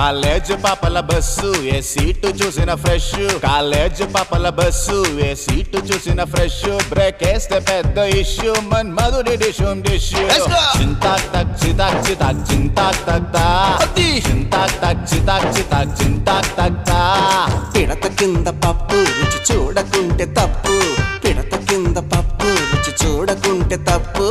College పాపల bus ఏ seat చూసిన fresh, college పాపల బస్సు ఏ సీటు చూసిన ఫ్రెష్, బ్రేక్ వేస్తే పెద్ద ఇష్యూ మన్ మధుడి డిషుమ్ డిష్యూ. చింతాక్ తక్ చితాక్ చితాక్ చింతాక్ తక్ తా, చింతాక్ తక్ చితాక్ చితాక్ చింతాక్ తక్ తా. పిడత కింద పప్పు రుచి చూడకుంటే తప్పు, పిడత కింద పప్పు రుచి చూడకుంటే తప్పు.